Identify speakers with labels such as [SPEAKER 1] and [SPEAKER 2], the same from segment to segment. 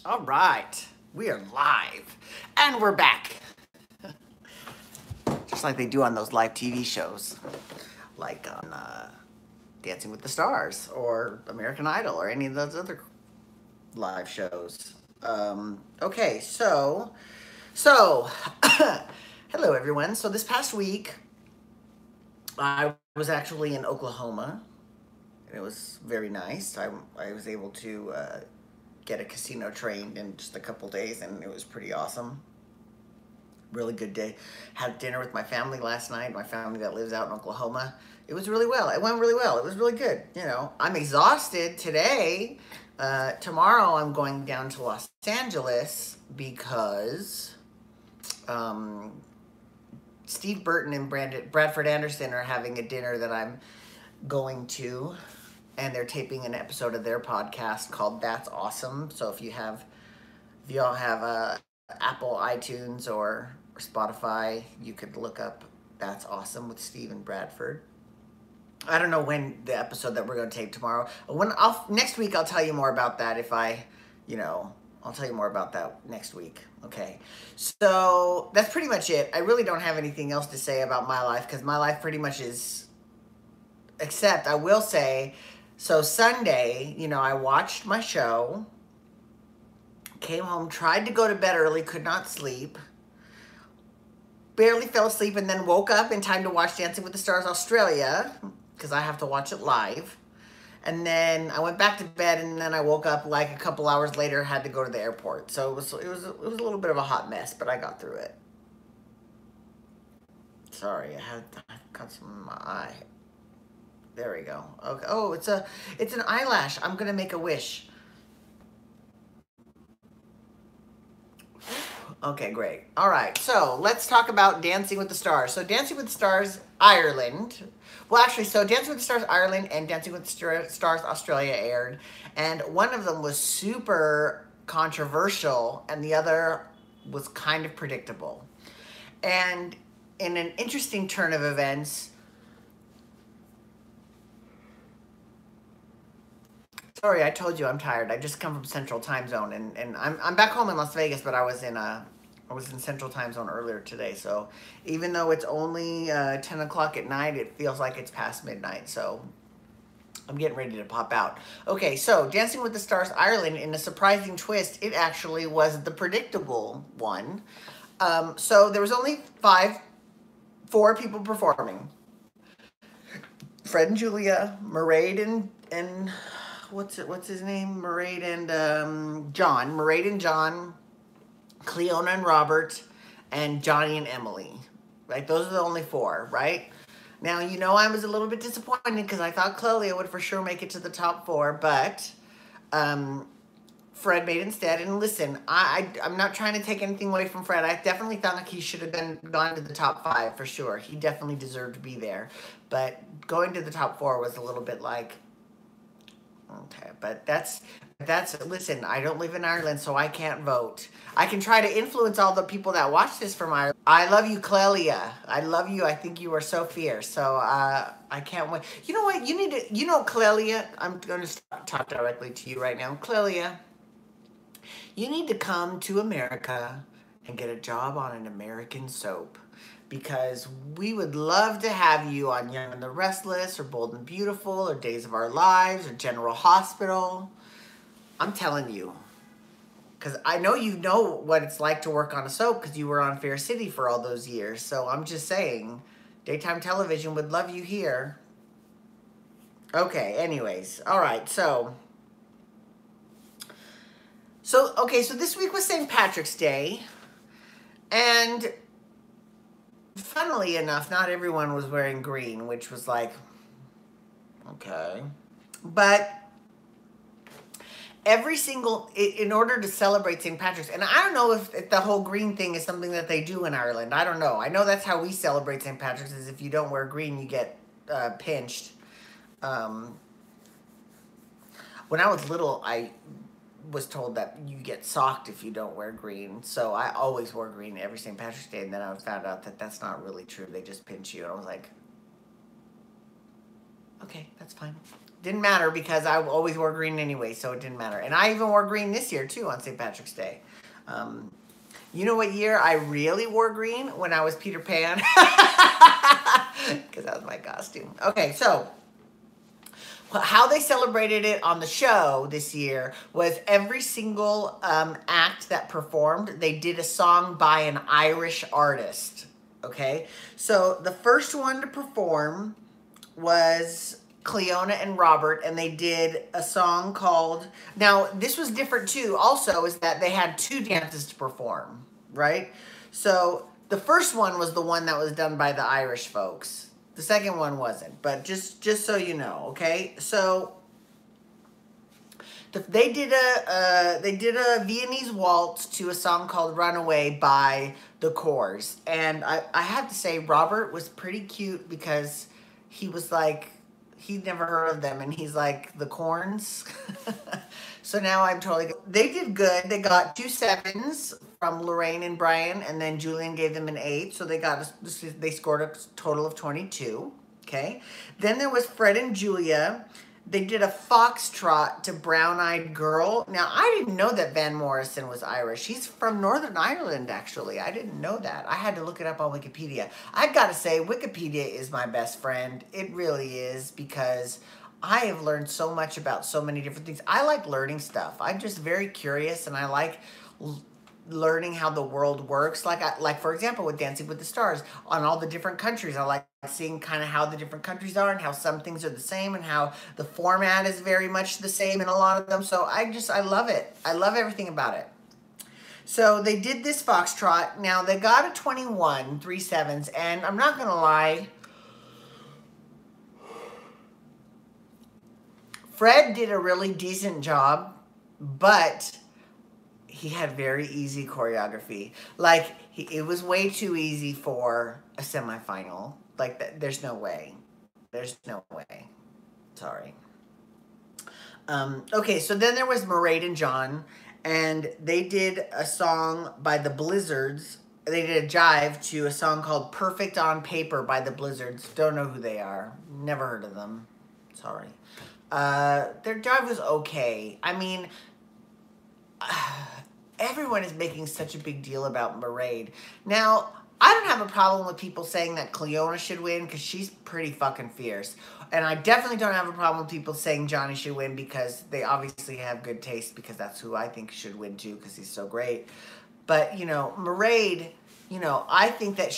[SPEAKER 1] All right, we are live, and we're back. Just like they do on those live TV shows, like on Dancing with the Stars or American Idol or any of those other live shows. Okay, so, hello everyone. So this past week, I was actually in Oklahoma. It was very nice. I was able to get a casino trained in just a couple days, and it was pretty awesome. Really good day. Had dinner with my family last night. My family that lives out in Oklahoma. It was really well. It went really well. It was really good. You know, I'm exhausted today. Tomorrow I'm going down to Los Angeles because Steve Burton and Bradford Anderson are having a dinner that I'm going to, and they're taping an episode of their podcast called That's Awesome. So if y'all have Apple iTunes or Spotify, you could look up That's Awesome with Steve and Bradford. I don't know when the episode that we're going to tape tomorrow. Next week I'll tell you more about that I'll tell you more about that next week. Okay. So that's pretty much it. I really don't have anything else to say about my life because my life pretty much is, except I will say, so Sunday, I watched my show, came home, tried to go to bed early, could not sleep, barely fell asleep, and then woke up in time to watch Dancing with the Stars Australia because I have to watch it live. And then I went back to bed, and then I woke up like a couple hours later, had to go to the airport. So it was a little bit of a hot mess, but I got through it. Sorry, I've got some in my eye. There we go. Okay. Oh, it's an eyelash. I'm gonna make a wish. Okay, great. All right, so let's talk about Dancing with the Stars. So Dancing with the Stars Ireland. Well, actually, so Dancing with the Stars Ireland and Dancing with the Stars Australia aired, and one of them was super controversial, and the other was kind of predictable. And in an interesting turn of events, sorry, I told you I'm tired. I just come from Central Time Zone, and I'm back home in Las Vegas, but I was in Central Time Zone earlier today. So even though it's only 10 o'clock at night, it feels like it's past midnight. So I'm getting ready to pop out. Okay, so Dancing with the Stars Ireland, in a surprising twist, it actually was the predictable one. So there was only four people performing. Fred and Julia, Mairead and what's his name? Mairead and John. Mairead and John, Cleona and Robert, and Johnny and Emily. Right? Those are the only four, right? Now, I was a little bit disappointed because I thought Clelia would for sure make it to the top four, but Fred made instead. And listen, I'm not trying to take anything away from Fred. I definitely thought like he should have gone to the top five for sure. He definitely deserved to be there. But going to the top four was a little bit like, okay, but that's listen, I don't live in Ireland, so I can't vote. I can try to influence all the people that watch this from Ireland. I love you, Clelia. I love you. I think you are so fierce. So I can't wait. You know what? You need to, Clelia, I'm going to talk directly to you right now. Clelia, you need to come to America and get a job on an American soap, because we would love to have you on Young and the Restless or Bold and Beautiful or Days of Our Lives or General Hospital. I'm telling you, because I know you know what it's like to work on a soap because you were on Fair City for all those years. So I'm just saying, daytime television would love you here. Okay, anyways. All right, so this week was St. Patrick's Day, and funnily enough, not everyone was wearing green, which was like, okay. But in order to celebrate St. Patrick's, and I don't know if the whole green thing is something that they do in Ireland. I don't know. I know that's how we celebrate St. Patrick's, is if you don't wear green, you get pinched. When I was little, I was told that you get socked if you don't wear green. So I always wore green every St. Patrick's Day, and then I found out that that's not really true. They just pinch you, and I was like, okay, that's fine. Didn't matter because I always wore green anyway, so it didn't matter. And I even wore green this year too on St. Patrick's Day. Um, you know what year I really wore green? When I was Peter Pan. Because that was my costume. Okay, so how they celebrated it on the show this year was every single act that performed, they did a song by an Irish artist. Okay, so the first one to perform was Cleona and Robert, and they did a song called, now this was different too also, is that they had two dances to perform, right? So the first one was the one that was done by the Irish folks. The second one wasn't, but just so you know, okay? So they did a Viennese waltz to a song called Runaway by the Corrs. And I have to say Robert was pretty cute because he was like, he'd never heard of them, and he's like, the Corns. So now I'm totally good. They did good. They got 2 7s from Lorraine and Brian, and then Julian gave them an 8. So they scored a total of 22. Okay. Then there was Fred and Julia. They did a foxtrot to Brown Eyed Girl. Now, I didn't know that Van Morrison was Irish. He's from Northern Ireland, actually. I didn't know that. I had to look it up on Wikipedia. I've got to say, Wikipedia is my best friend. It really is, because I have learned so much about so many different things. I like learning stuff. I'm just very curious, and I like learning how the world works. Like for example, with Dancing with the Stars, on all the different countries, I like seeing kind of how the different countries are and how some things are the same and how the format is very much the same in a lot of them. So I love it. I love everything about it. So they did this foxtrot. Now they got a 21, 3 7s, and I'm not gonna lie, Fred did a really decent job, but he had very easy choreography. Like, it was way too easy for a semifinal. Like, there's no way. There's no way. Sorry. Okay, so then there was Mairead and John, and they did a song by the Blizzards. They did a jive to a song called Perfect on Paper by the Blizzards. Don't know who they are. Never heard of them. Sorry. Their jive was okay. I mean, everyone is making such a big deal about Mairead. Now, I don't have a problem with people saying that Cleona should win because she's pretty fucking fierce. And I definitely don't have a problem with people saying Johnny should win because they obviously have good taste, because that's who I think should win too, because he's so great. But, you know, Mairead, you know, I think that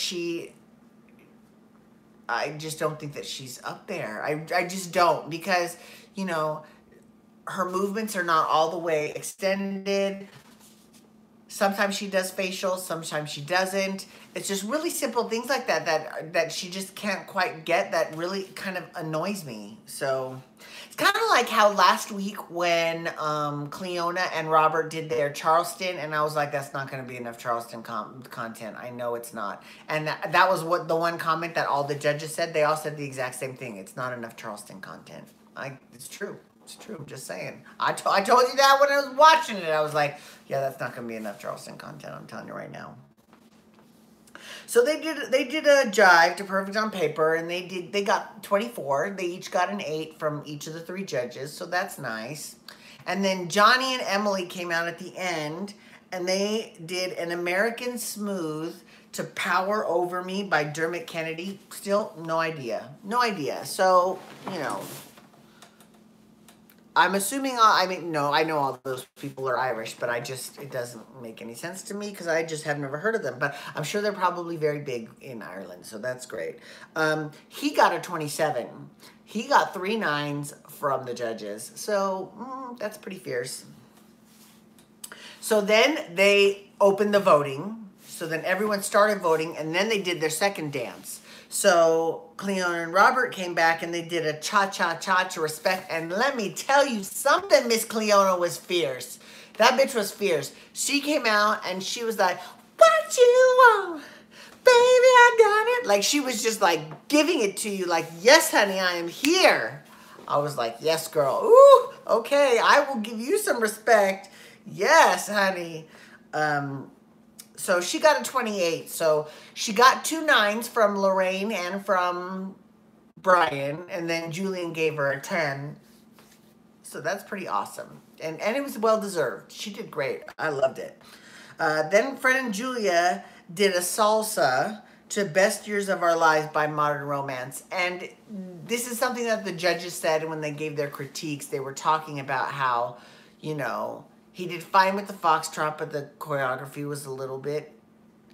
[SPEAKER 1] I just don't think that she's up there. I just don't, because, you know, her movements are not all the way extended. Sometimes she does facials, sometimes she doesn't. It's just really simple things like that she just can't quite get, that really kind of annoys me. So it's kind of like how last week when Cleona and Robert did their Charleston, and I was like, that's not going to be enough Charleston content. I know it's not. And that was what the one comment that all the judges said. They all said the exact same thing. It's not enough Charleston content. It's true. It's true. I'm just saying. I told you that when I was watching it. I was like, yeah, that's not going to be enough Charleston content. I'm telling you right now. So they did a jive to Perfect on Paper, and they got 24. They each got an 8 from each of the 3 judges, so that's nice. And then Johnny and Emily came out at the end, and they did an American Smooth to Power Over Me by Dermot Kennedy. Still no idea. No idea. So, you know, I'm assuming, no, I know all those people are Irish, but it doesn't make any sense to me because I just have never heard of them. But I'm sure they're probably very big in Ireland, so that's great. He got a 27. He got 3 9s from the judges, so that's pretty fierce. So then they opened the voting. So then everyone started voting, and then they did their second dance. So Cleona and Robert came back, and they did a cha-cha-cha to Respect. And let me tell you something, Miss Cleona was fierce. That bitch was fierce. She came out, and she was like, what you want? Baby, I got it. Like, she was just, like, giving it to you. Like, yes, honey, I am here. I was like, yes, girl. Ooh, okay, I will give you some respect. Yes, honey. So she got a 28. So she got 2 9s from Lorraine and from Brian. And then Julian gave her a 10. So that's pretty awesome. And it was well deserved. She did great. I loved it. Then Fred and Julia did a salsa to Best Years of Our Lives by Modern Romance. And this is something that the judges said when they gave their critiques. They were talking about how, you know, he did fine with the foxtrot, but the choreography was a little bit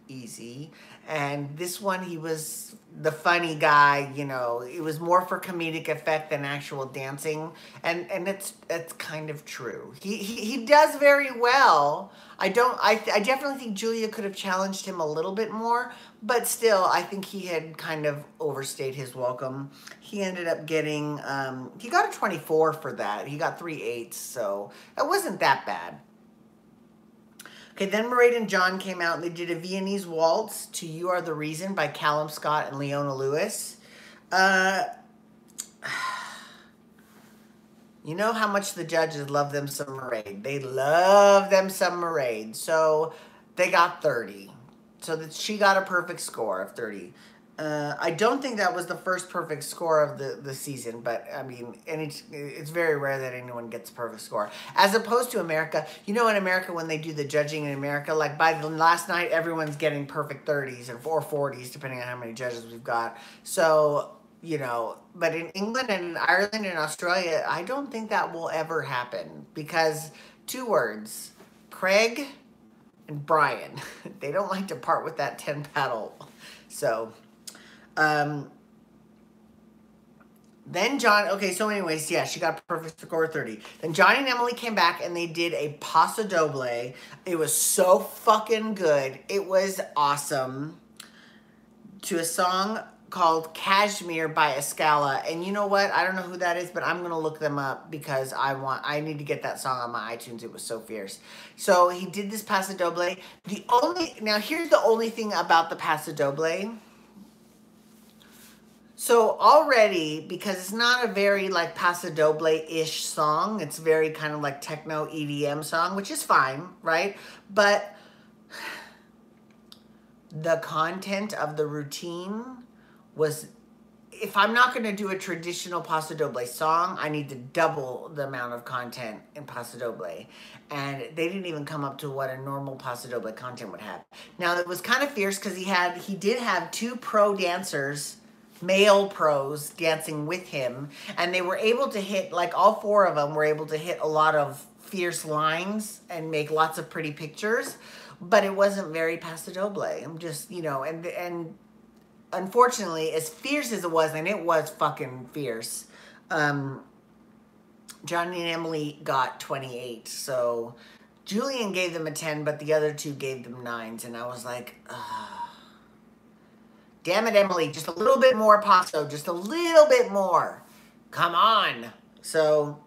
[SPEAKER 1] easy. And this one, he was the funny guy, you know, it was more for comedic effect than actual dancing. And it's kind of true. He does very well. I definitely think Julia could have challenged him a little bit more, but still, I think he had kind of overstayed his welcome. He ended up getting, he got a 24 for that. He got 3/8, so it wasn't that bad. Okay, then Mairead and John came out and they did a Viennese waltz to You Are the Reason by Callum Scott and Leona Lewis. You know how much the judges love them some Mairead. They love them some Mairead. So they got 30. So that she got a perfect score of 30. I don't think that was the first perfect score of the season, but I mean, and it's very rare that anyone gets a perfect score. As opposed to America, you know, in America when they do the judging in America, like by the last night, everyone's getting perfect 30s or 40s, depending on how many judges we've got. So, you know, but in England and in Ireland and Australia, I don't think that will ever happen because 2 words, Craig and Brian, they don't like to part with that 10 paddle. So... then John, okay, so anyways, yeah, she got a perfect score of 30. Then Johnny and Emily came back and they did a Paso Doble. It was so fucking good. It was awesome. To a song called Kashmir by Escala. And you know what? I don't know who that is, but I'm going to look them up because I need to get that song on my iTunes. It was so fierce. So he did this Paso Doble. Now here's the only thing about the Paso Doble. So already, because it's not a very like Paso Doble-ish song, it's very kind of like techno EDM song, which is fine, right? But the content of the routine was, if I'm not going to do a traditional Paso Doble song, I need to double the amount of content in Paso Doble. And they didn't even come up to what a normal Paso Doble content would have. Now, it was kind of fierce because he did have 2 pro dancers, male pros dancing with him, and they were able to hit, like all 4 of them were able to hit a lot of fierce lines and make lots of pretty pictures, but it wasn't very Paso Doble. I'm just, you know, and unfortunately, as fierce as it was, and it was fucking fierce, Johnny and Emily got 28, so Julian gave them a 10, but the other 2 gave them 9s, and I was like, ugh. Damn it, Emily, just a little bit more Paso, just a little bit more. Come on. So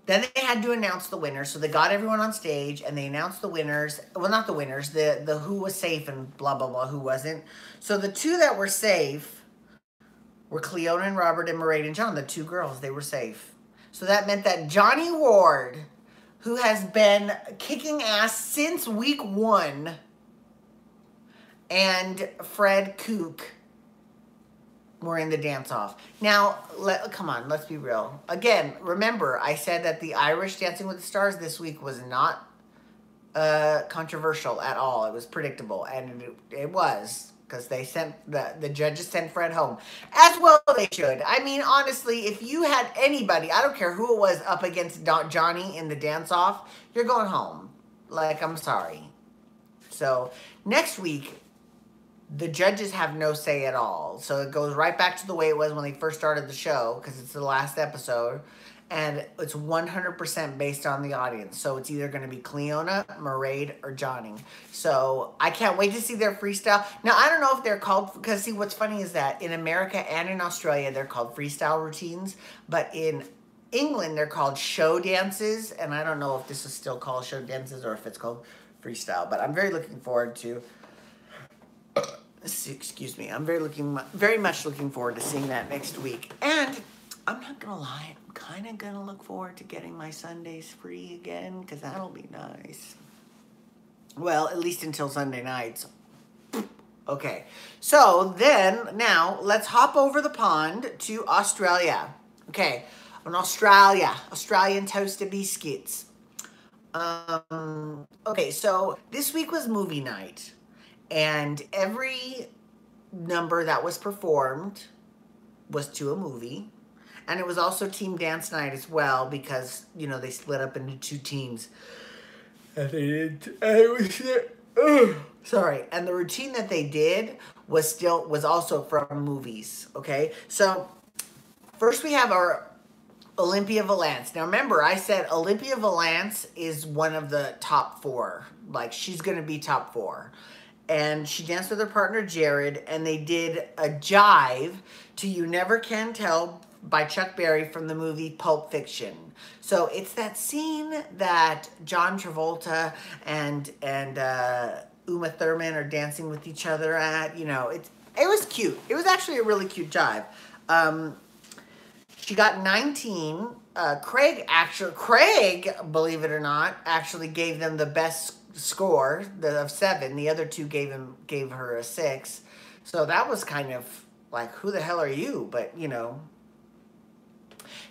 [SPEAKER 1] then they had to announce the winners. So they got everyone on stage and they announced the winners. Well, not the winners, the who was safe and blah, blah, blah, who wasn't. So the 2 that were safe were Cleona and Robert and Mairead and John, the 2 girls. They were safe. So that meant that Johnny Ward, who has been kicking ass since week 1, and Fred Kook were in the dance-off. Now, come on, let's be real. Again, remember, I said that the Irish Dancing with the Stars this week was not controversial at all. It was predictable, and it was, because they sent, the judges sent Fred home. As well they should. I mean, honestly, if you had anybody, I don't care who it was, up against Johnny in the dance-off, you're going home. Like, I'm sorry. So, next week, the judges have no say at all. So it goes right back to the way it was when they first started the show, because it's the last episode. And it's 100% based on the audience. So it's either going to be Cleona, Mairead, or Johnny. So I can't wait to see their freestyle. Now, I don't know if they're called, because see, what's funny is that in America and in Australia, they're called freestyle routines. But in England, they're called show dances. And I don't know if this is still called show dances or if it's called freestyle. But I'm very looking forward to... Excuse me. I'm very much looking forward to seeing that next week. And I'm not going to lie. I'm kind of going to look forward to getting my Sundays free again, because that'll be nice. Well, at least until Sunday nights. Okay. So then, now, let's hop over the pond to Australia. Okay. in Australia. Australian toasted biscuits. Okay, so this week was movie night, and every number that was performed was to a movie. And it was also team dance night as well because, you know, they split up into two teams. And they did. Sorry. And the routine that they did was also from movies. Okay. So first we have our Olympia Valance. Now remember, I said Olympia Valance is one of the top 4. Like, she's going to be top 4. And she danced with her partner Jared, and they did a jive to You Never Can Tell by Chuck Berry from the movie Pulp Fiction. So it's that scene that John Travolta and Uma Thurman are dancing with each other at. You know, it was cute. It was actually a really cute jive. She got 19. Craig, believe it or not, actually gave them the best score of 7. The other 2 gave her a 6. So that was kind of like, who the hell are you? But, you know.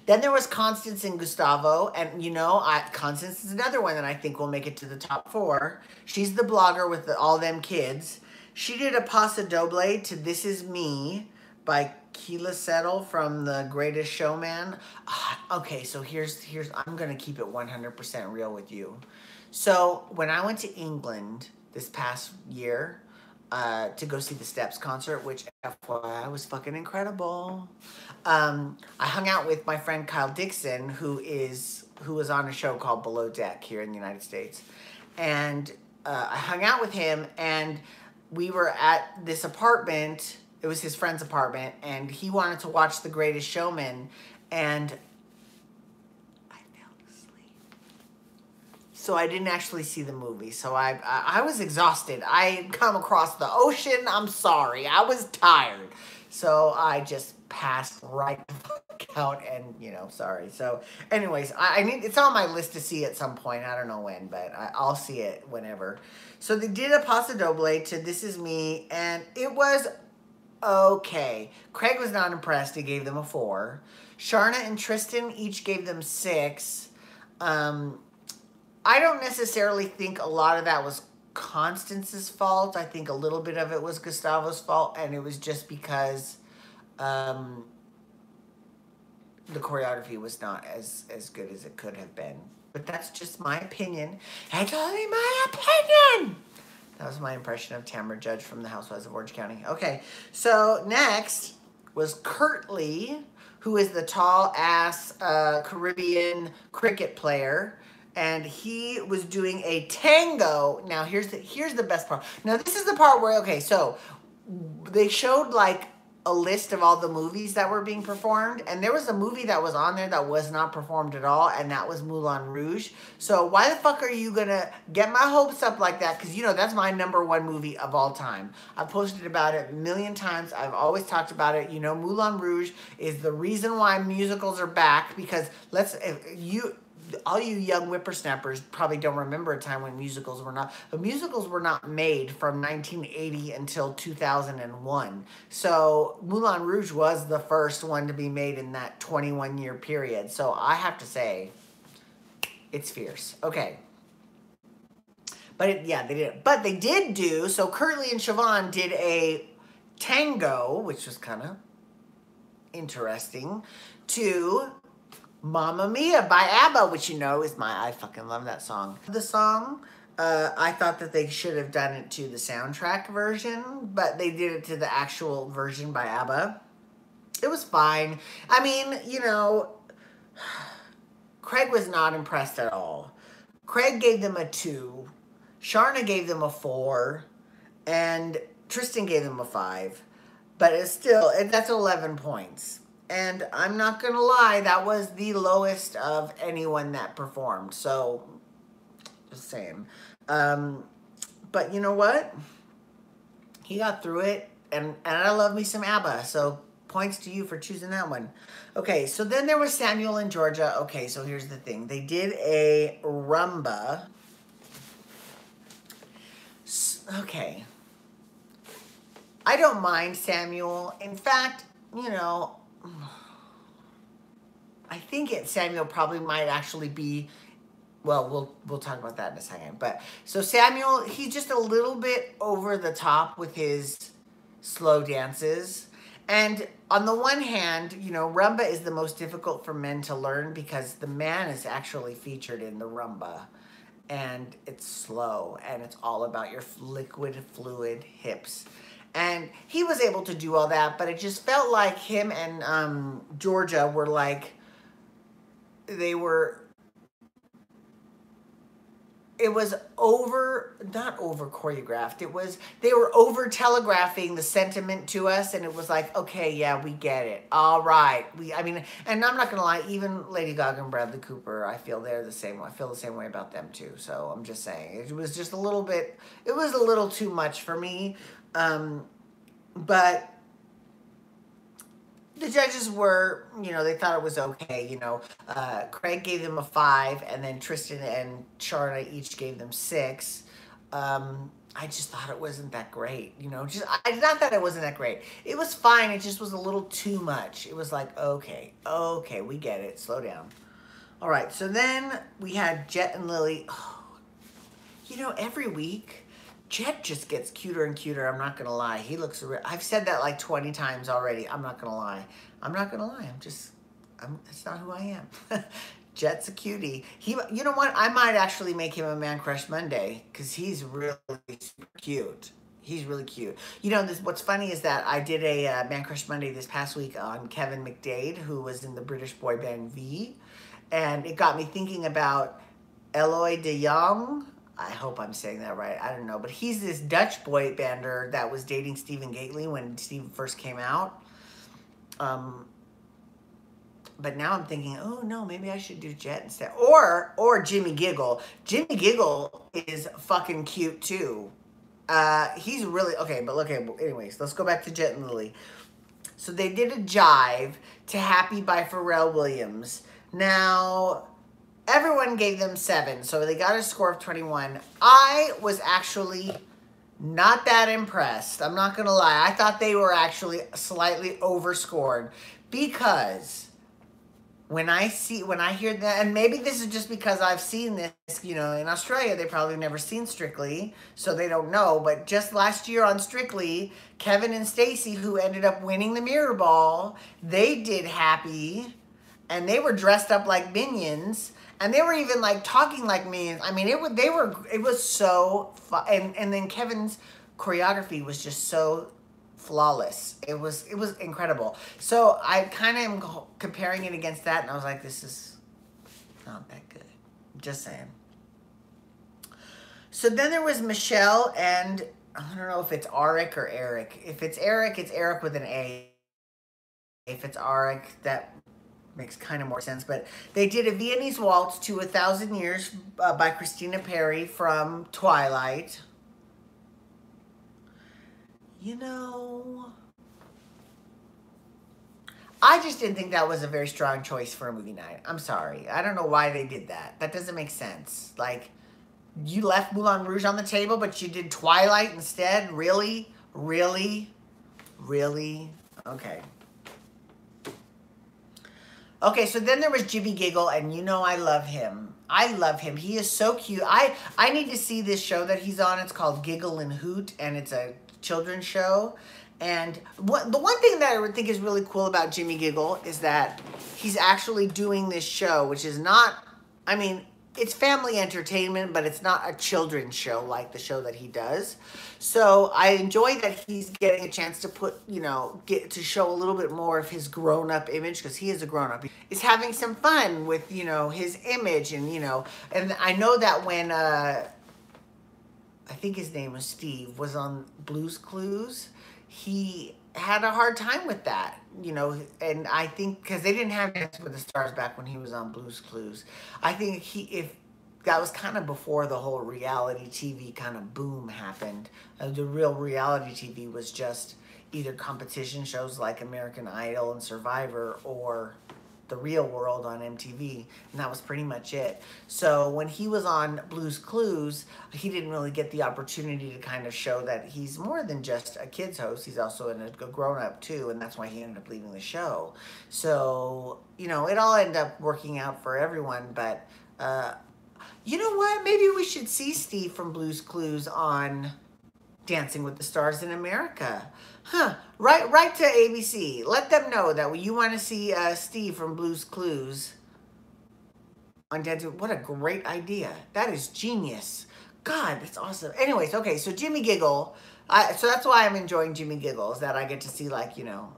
[SPEAKER 1] Then there was Constance and Gustavo, and you know, Constance is another one that I think will make it to the top 4. She's the blogger with all them kids. She did a Paso Doble to This Is Me by Keela Settle from The Greatest Showman. Okay, so here's I'm gonna keep it 100% real with you. So when I went to England this past year to go see the Steps concert, which FYI was fucking incredible. I hung out with my friend Kyle Dixon, who was on a show called Below Deck here in the United States, and I hung out with him, and we were at this apartment. It was his friend's apartment, and he wanted to watch The Greatest Showman, and I fell asleep. So I didn't actually see the movie. So I was exhausted. I had come across the ocean. I'm sorry. I was tired. So I just passed right the fuck out, and, you know, sorry. So anyways, it's on my list to see at some point. I don't know when, but I'll see it whenever. So they did a Paso Doble to This Is Me, and it was okay. Craig was not impressed. He gave them a 4. Sharna and Tristan each gave them 6. I don't necessarily think a lot of that was Constance's fault. I think a little bit of it was Gustavo's fault, and it was just because the choreography was not as good as it could have been. But that's just my opinion. It's only my opinion! That was my impression of Tamara Judge from The Housewives of Orange County. Okay, so next was Kurtley, who is the tall-ass Caribbean cricket player. And he was doing a tango. Now, here's the best part. Now, this is the part where, okay, so they showed, like, a list of all the movies that were being performed. And there was a movie that was on there that was not performed at all, and that was Moulin Rouge. So why the fuck are you going to get my hopes up like that? Because, you know, that's my #1 movie of all time. I've posted about it a million times. I've always talked about it. You know, Moulin Rouge is the reason why musicals are back. Because all you young whippersnappers probably don't remember a time when musicals were not made from 1980 until 2001. So Moulin Rouge was the first one to be made in that 21-year period. So I have to say, it's fierce. Okay. But they did. But they did do, so Kurtley and Siobhan did a tango, which was kind of interesting, to Mamma Mia by ABBA, which you know is I fucking love that song. The song, I thought that they should have done it to the soundtrack version, but they did it to the actual version by ABBA. It was fine. I mean, you know, Craig was not impressed at all. Craig gave them a 2. Sharna gave them a 4. And Tristan gave them a 5. But it's still, that's 11 points. And I'm not going to lie, that was the lowest of anyone that performed. So, just saying. But you know what? He got through it. And I love me some ABBA. So, points to you for choosing that one. Okay, so then there was Samuel and Georgia. Okay, so here's the thing. They did a rumba. Okay. I don't mind Samuel. In fact, you know, I think Samuel probably might actually be. Well, we'll talk about that in a second. But so Samuel, he's just a little bit over the top with his slow dances. And on the one hand, rumba is the most difficult for men to learn because the man is actually featured in the rumba. And it's slow and it's all about your liquid, fluid hips. And he was able to do all that, but it just felt like him and Georgia were like, they were it was not over choreographed. They were over telegraphing the sentiment to us, and it was like, okay, yeah, we get it. All right. And I'm not going to lie, even Lady Gaga and Bradley Cooper, I feel they're the same. I feel the same way about them too. So I'm just saying, it was just it was a little too much for me. But the judges were, they thought it was okay. Craig gave them a 5, and then Tristan and Charna each gave them 6. I just thought it wasn't that great. Not that it wasn't that great. It was fine. It just was a little too much. It was like, okay, we get it. Slow down. All right. So then we had Jet and Lily. Oh, every week, Jet just gets cuter and cuter. I'm not going to lie. He looks I've said that like 20 times already. I'm not going to lie. It's not who I am. Jet's a cutie. You know what? I might actually make him a Man Crush Monday because he's really super cute. He's really cute. What's funny is that I did a Man Crush Monday this past week on Kevin McDade, who was in the British boy band V. And it got me thinking about Eloy de Jong. I hope I'm saying that right. I don't know. But he's this Dutch boy bander that was dating Stephen Gately when Stephen first came out. But now I'm thinking, oh no, maybe I should do Jet instead. Or Jimmy Giggle. Jimmy Giggle is fucking cute too. He's really, okay, but anyways, let's go back to Jet and Lily. So they did a jive to Happy by Pharrell Williams. Now, everyone gave them 7, so they got a score of 21. I was actually not that impressed. I'm not going to lie. I thought they were actually slightly overscored because when I hear that, and maybe this is just because I've seen this, in Australia, they probably never seen Strictly, so they don't know, but just last year on Strictly, Kevin and Stacey, who ended up winning the Mirror Ball, they did Happy, and they were dressed up like minions, and they were even like talking like minions. I mean, it was so fun, and then Kevin's choreography was just so flawless. It was incredible. So I kind of am comparing it against that, and I was like, this is not that good. Just saying. So then there was Michelle and I don't know if it's Arik or Eric. If it's Eric with an A. If it's Arik, that makes kind of more sense. But they did a Viennese waltz to 1,000 Years by Christina Perri from Twilight. I just didn't think that was a very strong choice for a movie night. I'm sorry. I don't know why they did that. That doesn't make sense. Like, you left Moulin Rouge on the table, but you did Twilight instead? Really? Really? Really? Okay. Okay, so then there was Jimmy Giggle, and I love him. I love him. He is so cute. I need to see this show that he's on. It's called Giggle and Hoot, and it's a children's show. And the one thing that I would think is really cool about Jimmy Giggle is that he's actually doing this show, which is not, it's family entertainment, but it's not a children's show like the show that he does. So I enjoy that he's getting a chance to get to show a little bit more of his grown-up image, because he is a grown-up. He's having some fun with, his image, and, and I know that when, I think his name was Steve, was on Blue's Clues, he had a hard time with that, and I think because they didn't have Dance with the Stars back when he was on Blue's Clues. I think if that was kind of before the whole reality TV kind of boom happened. The real reality TV was just either competition shows like American Idol and Survivor, or the real world on MTV, and that was pretty much it. So when he was on Blue's Clues, he didn't really get the opportunity to kind of show that he's more than just a kids host. He's also a grown-up too, and that's why he ended up leaving the show. So, you know, it all ended up working out for everyone, but you know what? Maybe we should see Steve from Blue's Clues on Dancing with the Stars in America. Huh. Right to ABC. Let them know that you want to see Steve from Blue's Clues on Dancing. What a great idea. That is genius. God, that's awesome. Anyways, okay, so Jimmy Giggle. So that's why I'm enjoying Jimmy Giggle, is that I get to see, like, you know.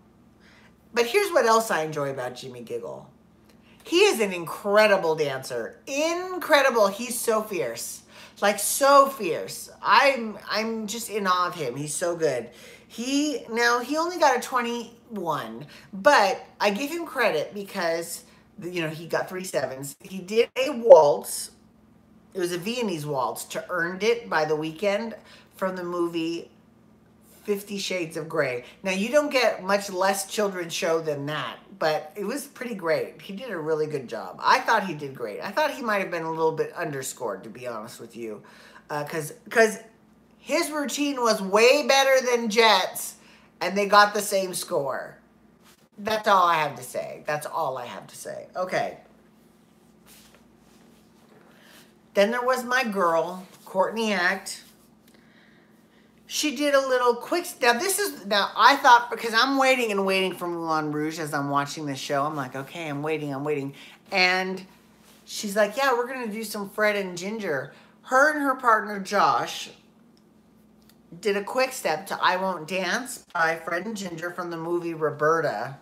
[SPEAKER 1] But here's what else I enjoy about Jimmy Giggle. He is an incredible dancer. Incredible. He's so fierce. Like, so fierce. I'm just in awe of him. He's so good. He only got a 21, but I give him credit because, you know, he got 3 sevens. He did a waltz. It was a Viennese waltz to Earned It by The Weeknd from the movie 50 Shades of Grey. Now, you don't get much less children's show than that, but it was pretty great. He did a really good job. I thought he did great. I thought he might have been a little bit underscored, to be honest with you, because his routine was way better than Jet's, and they got the same score. That's all I have to say. That's all I have to say. Okay. Then there was my girl, Courtney Act. She did a little quick, now I thought, because I'm waiting and waiting for Moulin Rouge as I'm watching this show. I'm like, okay, I'm waiting. And she's like, yeah, we're going to do some Fred and Ginger. Her and her partner, Josh, did a quick step to I Won't Dance by Fred and Ginger from the movie Roberta.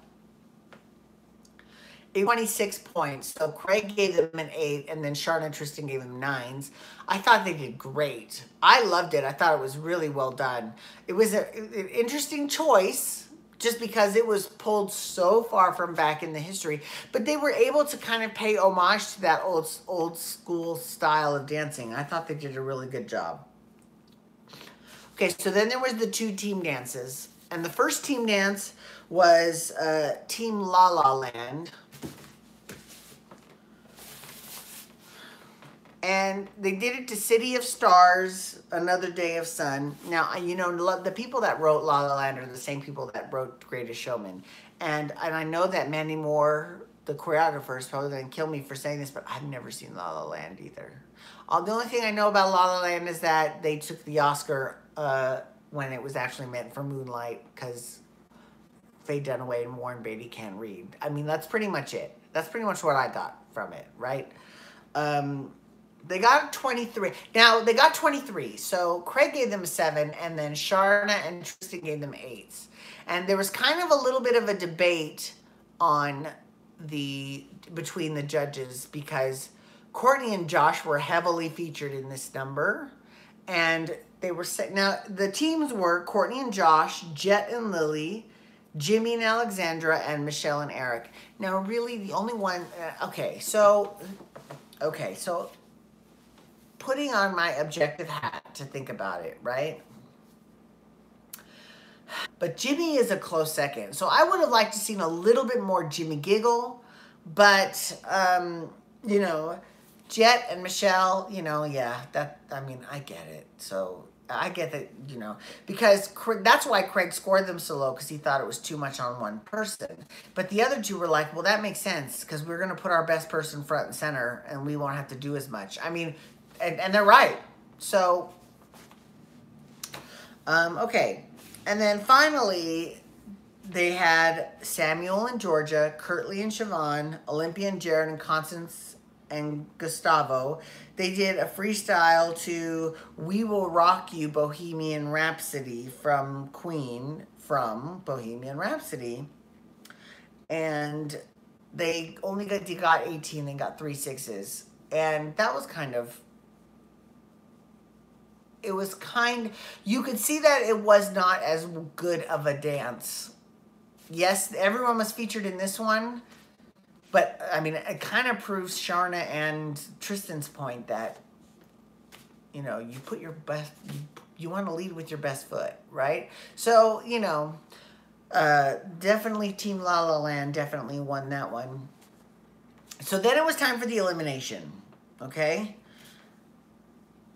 [SPEAKER 1] 26 points. So Craig gave them an 8, and then Sharna and Tristan gave them 9s. I thought they did great. I loved it. I thought it was really well done. It was an interesting choice just because it was pulled so far from back in the history. But they were able to kind of pay homage to that old school style of dancing. I thought they did a really good job. Okay, so then there was the 2 team dances. And the first team dance was Team La La Land. And they did it to City of Stars, Another Day of Sun. Now, you know, the people that wrote La La Land are the same people that wrote Greatest Showman. And I know that Mandy Moore, the choreographer, is probably going to kill me for saying this, but I've never seen La La Land either. The only thing I know about La La Land is that they took the Oscar when it was actually meant for Moonlight, because Faye Dunaway and Warren Beatty can't read. I mean, that's pretty much it. That's pretty much what I got from it, right? They got 23. Now, they got 23. So Craig gave them a 7, and then Sharna and Tristan gave them 8s. And there was kind of a little bit of a debate between the judges, because Courtney and Josh were heavily featured in this number. And they were now the teams were Courtney and Josh, Jet and Lily, Jimmy and Alexandra, and Michelle and Eric. Now, really, the only one. Okay, so putting on my objective hat to think about it, right? But Jimmy is a close second. So I would have liked to seen a little bit more Jimmy Giggle, but you know, Jet and Michelle, you know, yeah, I mean, I get it. So I get that, you know, because that's why Craig scored them so low, because he thought it was too much on one person. But the other 2 were like, well, that makes sense, because we're going to put our best person front and center, and we won't have to do as much. I mean, and they're right. So, okay. And then finally, they had Samuel and Georgia, Kurtley and Siobhan, Olympia and Jared, and Constance and Gustavo. They did a freestyle to We Will Rock You, Bohemian Rhapsody from Queen, from Bohemian Rhapsody. And they only got 18, they got 3 6s. And that was kind of, you could see that it was not as good of a dance. Yes, everyone was featured in this one, but I mean, it kind of proves Sharna and Tristan's point that, you know, you put your best, you want to lead with your best foot, right? So, you know, definitely Team La La Land definitely won that one. So then it was time for the elimination, okay?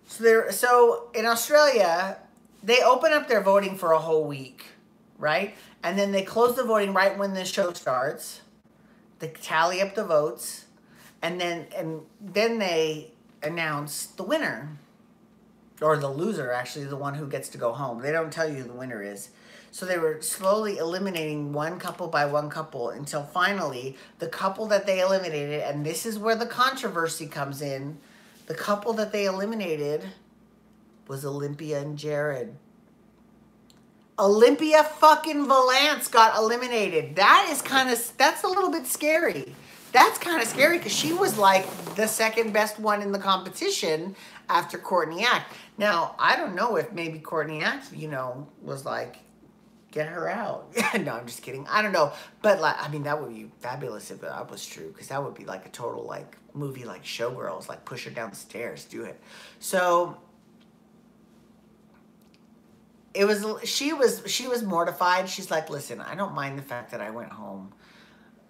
[SPEAKER 1] So in Australia, they open up their voting for a whole week, right? And then they close the voting right when the show starts. They tally up the votes, and then they announce the winner, or the loser, actually, the one who gets to go home. They don't tell you who the winner is. So they were slowly eliminating one couple by one couple until finally the couple that they eliminated, and this is where the controversy comes in, the couple that they eliminated was Olympia and Jared. Olympia fucking Valance got eliminated. That's a little bit scary. That's kind of scary because she was like the second best one in the competition after Courtney Act. Now, I don't know if maybe Courtney Act, was like, get her out. No, I'm just kidding. I don't know. But, like, I mean, that would be fabulous if that was true, because that would be like a total, like, movie like Showgirls, like push her down the stairs, do it. So she was mortified. She's like, listen, I don't mind the fact that I went home.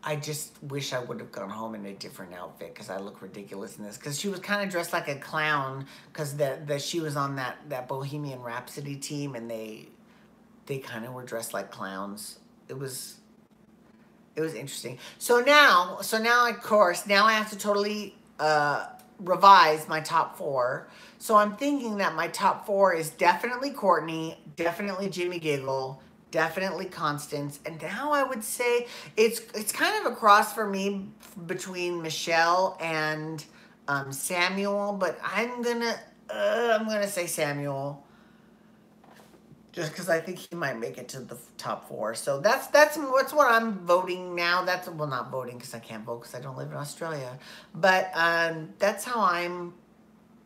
[SPEAKER 1] I just wish I would have gone home in a different outfit because I look ridiculous in this. Because she was kind of dressed like a clown because she was on that Bohemian Rhapsody team, and they kind of were dressed like clowns. It was interesting. So now, of course, now I have to totally revise my top 4. So I'm thinking that my top 4 is definitely Courtney, definitely Jimmy Giggle, definitely Constance, and now I would say it's kind of a cross for me between Michelle and Samuel, but I'm gonna say Samuel, just because I think he might make it to the top 4. So that's what I'm voting now. Well, not voting because I can't vote because I don't live in Australia, but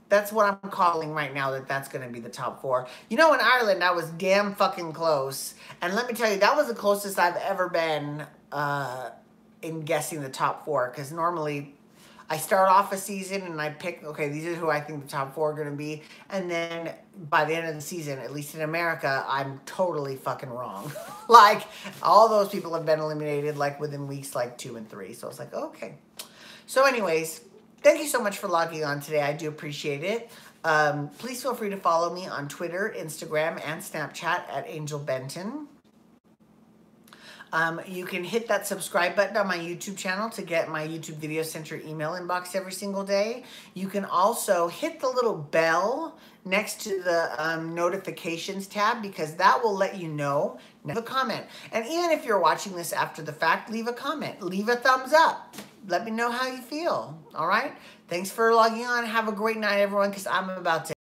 [SPEAKER 1] that's what I'm calling right now, that's going to be the top 4. In Ireland, I was damn fucking close. And let me tell you, that was the closest I've ever been in guessing the top 4. Because normally, I start off a season and I pick, okay, these are who I think the top 4 are going to be. And then by the end of the season, at least in America, I'm totally fucking wrong. Like, all those people have been eliminated, like, within weeks, like, 2 and 3. So I was like, okay. So anyways, thank you so much for logging on today. I do appreciate it. Please feel free to follow me on Twitter, Instagram, and Snapchat at Angel Benton. You can hit that subscribe button on my YouTube channel to get my YouTube Video Center email inbox every single day. You can also hit the little bell next to the notifications tab, because that will let you know. Leave a comment. And even if you're watching this after the fact, leave a comment. Leave a thumbs up. Let me know how you feel. All right? Thanks for logging on. Have a great night, everyone, because I'm about to